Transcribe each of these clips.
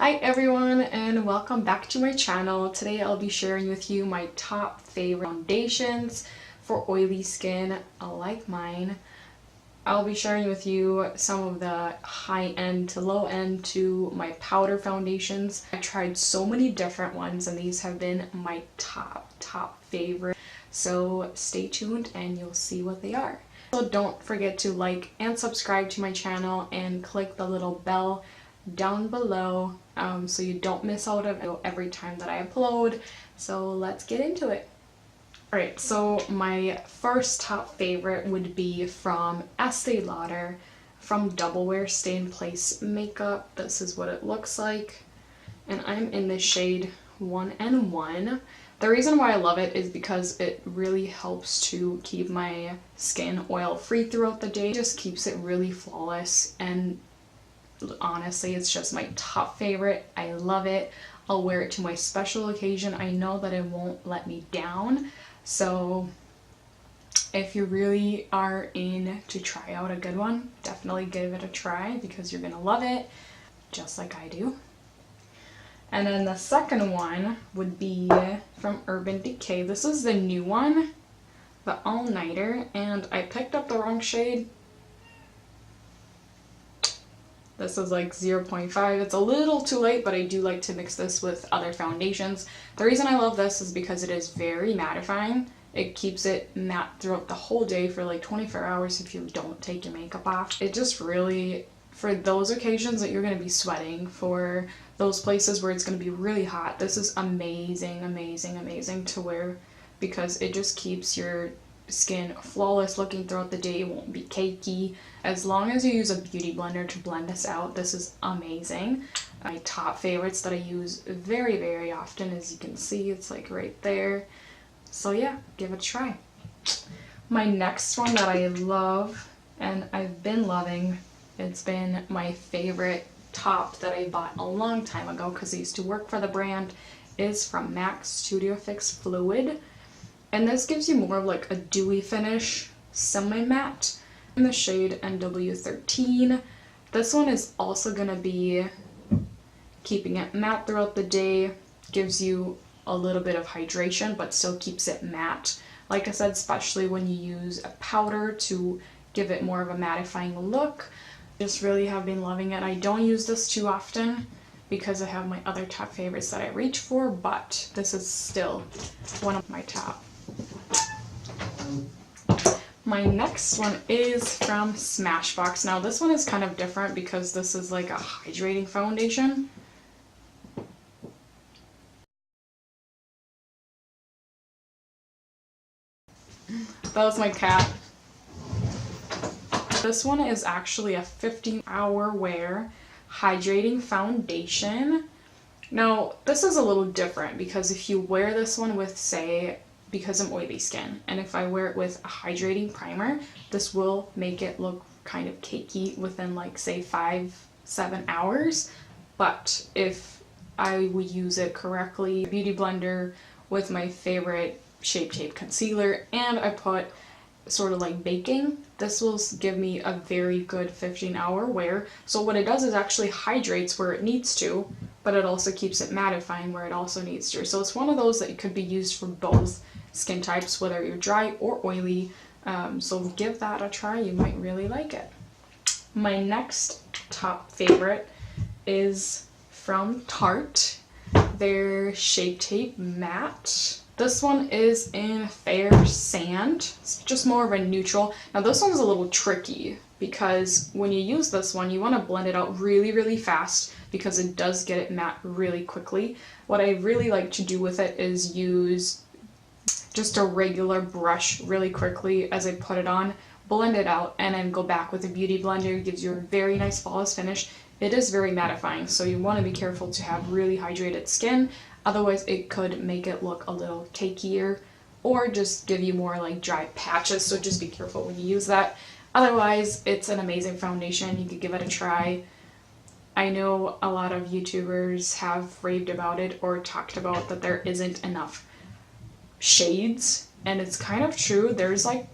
Hi everyone and welcome back to my channel. Today I'll be sharing with you my top favorite foundations for oily skin like mine. I'll be sharing with you some of the high-end to low-end to my powder foundations. I tried so many different ones and these have been my top favorite. So stay tuned and you'll see what they are. So don't forget to like and subscribe to my channel and click the little bell down below so you don't miss out on every time that I upload. So let's get into it. Alright, so my first top favorite would be from Estee Lauder from Double Wear Stay in Place Makeup. This is what it looks like and I'm in the shade 1N1. The reason why I love it is because it really helps to keep my skin oil free throughout the day. It just keeps it really flawless, and honestly it's just my top favorite. I love it. I'll wear it to my special occasion. I know that it won't let me down. So if you really are in to try out a good one, definitely give it a try because you're gonna love it just like I do. And then the second one would be from Urban Decay. This is the new one, the All Nighter, and I picked up the wrong shade. This is like 0.5. It's a little too light, but I do like to mix this with other foundations. The reason I love this is because it is very mattifying. It keeps it matte throughout the whole day for like 24 hours if you don't take your makeup off. It just really, for those occasions that you're going to be sweating, for those places where it's going to be really hot, this is amazing, amazing, amazing to wear because it just keeps your skin flawless looking throughout the day. It won't be cakey. As long as you use a beauty blender to blend this out, this is amazing. My top favorites that I use very, very often, as you can see, it's like right there. So yeah, give it a try. My next one that I love and I've been loving, it's been my favorite top that I bought a long time ago because I used to work for the brand, is from MAC Studio Fix Fluid. And this gives you more of like a dewy finish, semi-matte, in the shade NW13. This one is also going to be keeping it matte throughout the day, gives you a little bit of hydration, but still keeps it matte. Like I said, especially when you use a powder to give it more of a mattifying look. Just really have been loving it. I don't use this too often because I have my other top favorites that I reach for, but this is still one of my top. My next one is from Smashbox. Now this one is kind of different because this is like a hydrating foundation. That was my cat. This one is actually a 15-hour wear hydrating foundation. Now this is a little different because if you wear this one with, say, because I'm oily skin, and if I wear it with a hydrating primer, this will make it look kind of cakey within like say 5-7 hours. But if I would use it correctly, beauty blender with my favorite Shape Tape concealer, and I put sort of like baking, this will give me a very good 15-hour wear. So what it does is actually hydrates where it needs to, but it also keeps it mattifying where it also needs to. So it's one of those that could be used for both skin types, whether you're dry or oily. So give that a try, you might really like it. My next top favorite is from Tarte, their Shape Tape Matte. This one is in Fair Sand. It's just more of a neutral. Now this one's a little tricky because when you use this one, you want to blend it out really, really fast because it does get it matte really quickly. What I really like to do with it is use just a regular brush really quickly as I put it on, blend it out, and then go back with a beauty blender. It gives you a very nice flawless finish. It is very mattifying, so you want to be careful to have really hydrated skin. Otherwise, it could make it look a little cakier or just give you more like dry patches, so just be careful when you use that. Otherwise, it's an amazing foundation. You could give it a try. I know a lot of YouTubers have raved about it or talked about that there isn't enough shades, and it's kind of true. There's like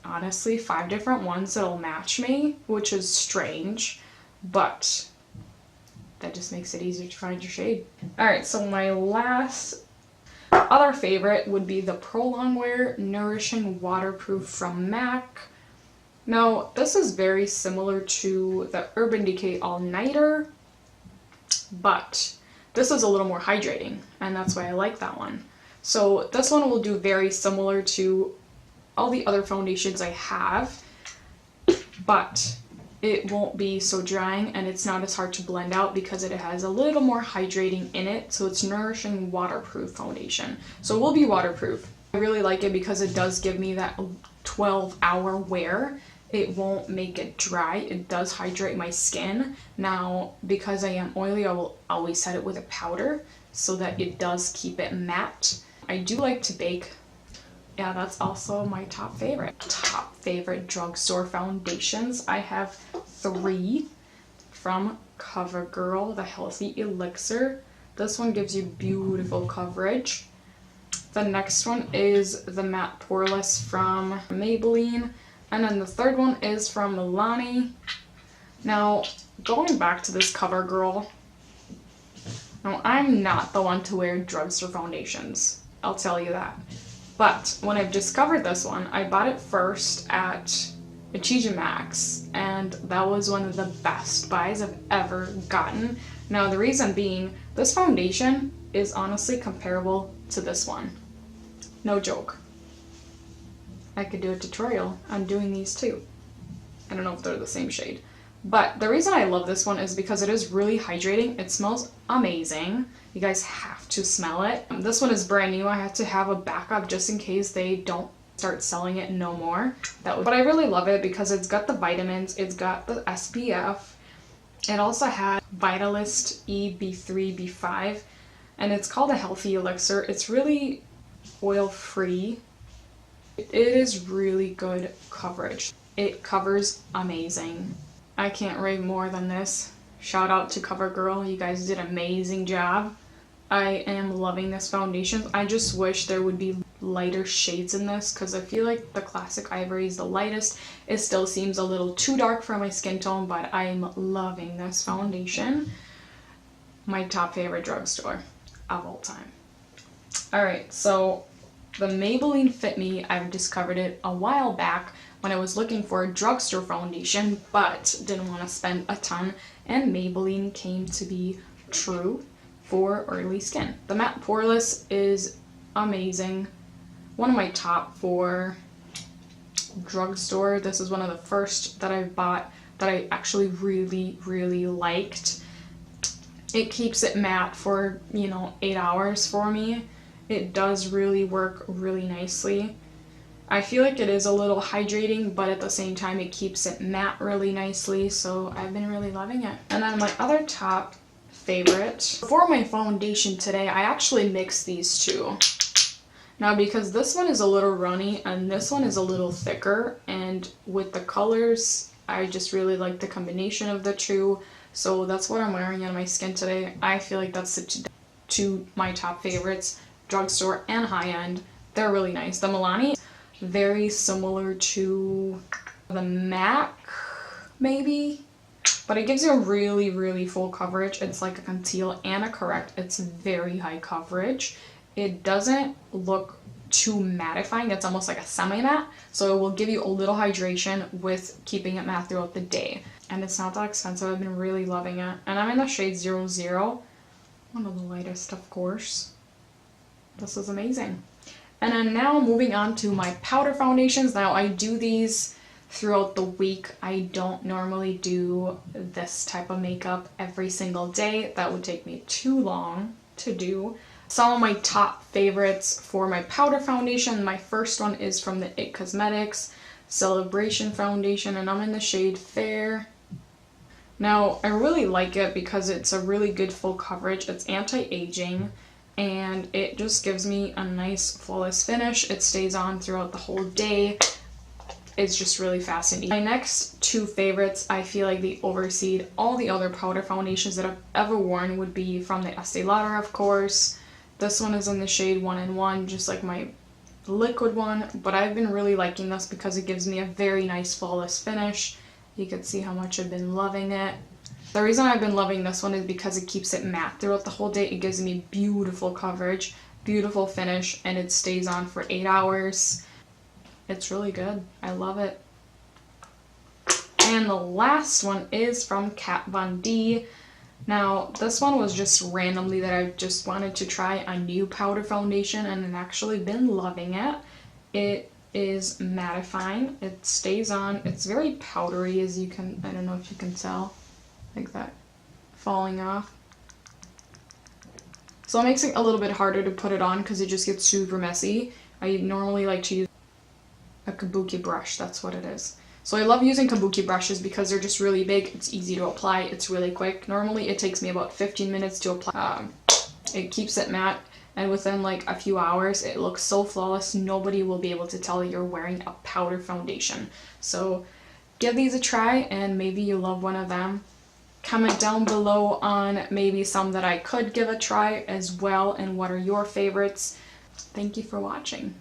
honestly 5 different ones that'll match me, which is strange, but that just makes it easier to find your shade. Alright, so my last other favorite would be the Pro Longwear Nourishing Waterproof from MAC. Now, this is very similar to the Urban Decay All Nighter, but this is a little more hydrating, and that's why I like that one. So this one will do very similar to all the other foundations I have, but it won't be so drying and it's not as hard to blend out because it has a little more hydrating in it. So it's Nourishing Waterproof foundation. So it will be waterproof. I really like it because it does give me that 12-hour wear. It won't make it dry. It does hydrate my skin. Now, because I am oily, I will always set it with a powder so that it does keep it matte. I do like to bake. Yeah, that's also my top favorite. Top favorite drugstore foundations. I have 3 from Covergirl, the Healthy Elixir. This one gives you beautiful coverage. The next one is the Matte Poreless from Maybelline. And then the third one is from Milani. Now, going back to this Covergirl. Now, I'm not the one to wear drugstore foundations. I'll tell you that. But when I've discovered this one, I bought it first at H&M Max, and that was one of the best buys I've ever gotten. Now, the reason being, this foundation is honestly comparable to this one. No joke. I could do a tutorial on doing these too. I don't know if they're the same shade. But the reason I love this one is because it is really hydrating. It smells amazing. You guys have to smell it. This one is brand new. I had to have a backup just in case they don't start selling it no more. But I really love it because it's got the vitamins, it's got the SPF. It also has Vitalist E, B3, B5, and it's called a Healthy Elixir. It's really oil-free. It is really good coverage. It covers amazing. I can't rave more than this. Shout out to CoverGirl. You guys did an amazing job. I am loving this foundation. I just wish there would be lighter shades in this because I feel like the Classic Ivory is the lightest. It still seems a little too dark for my skin tone, but I'm loving this foundation. My top favorite drugstore of all time. Alright, so the Maybelline Fit Me, I've discovered it a while back when I was looking for a drugstore foundation, but didn't want to spend a ton, and Maybelline came to be true for oily skin. The Matte Poreless is amazing. One of my top 4 drugstore. This is one of the first that I bought that I actually really liked. It keeps it matte for, 8 hours for me. It does really work really nicely. I feel like it is a little hydrating, but at the same time it keeps it matte really nicely, so I've been really loving it. And then my other top favorite, for my foundation today, I actually mixed these two. Now, because this one is a little runny and this one is a little thicker, and with the colors, I just really like the combination of the two, so that's what I'm wearing on my skin today. I feel like that's the two my top favorites, drugstore and high-end. They're really nice. The Milani, very similar to the MAC, maybe, but it gives you a really full coverage. It's like a conceal and a correct. It's very high coverage. It doesn't look too mattifying. It's almost like a semi-matte, so it will give you a little hydration with keeping it matte throughout the day. And it's not that expensive. I've been really loving it. And I'm in the shade 00, one of the lightest, of course. This is amazing. And then now moving on to my powder foundations. Now I do these throughout the week. I don't normally do this type of makeup every single day. That would take me too long to do. Some of my top favorites for my powder foundation. My first one is from the It Cosmetics Celebration Foundation, and I'm in the shade Fair. Now I really like it because it's a really good full coverage. It's anti-aging, and it just gives me a nice flawless finish. It stays on throughout the whole day. It's just really fascinating. My next 2 favorites, I feel like they oversee all the other powder foundations that I've ever worn, would be from the Estee Lauder, of course. This one is in the shade 1-in-1, just like my liquid one, but I've been really liking this because it gives me a very nice flawless finish. You can see how much I've been loving it. The reason I've been loving this one is because it keeps it matte throughout the whole day. It gives me beautiful coverage, beautiful finish, and it stays on for 8 hours. It's really good. I love it. And the last one is from Kat Von D. Now, this one was just randomly that I just wanted to try a new powder foundation, and I've actually been loving it. It is mattifying. It stays on. It's very powdery, as you can, I don't know if you can tell, like that falling off. So it makes it a little bit harder to put it on because it just gets super messy. I normally like to use a kabuki brush. That's what it is. So I love using kabuki brushes because they're just really big. It's easy to apply. It's really quick. Normally it takes me about 15 minutes to apply. It keeps it matte, and within like a few hours it looks so flawless. Nobody will be able to tell you're wearing a powder foundation. So give these a try, and maybe you love one of them. Comment down below on maybe some that I could give a try as well, and what are your favorites. Thank you for watching.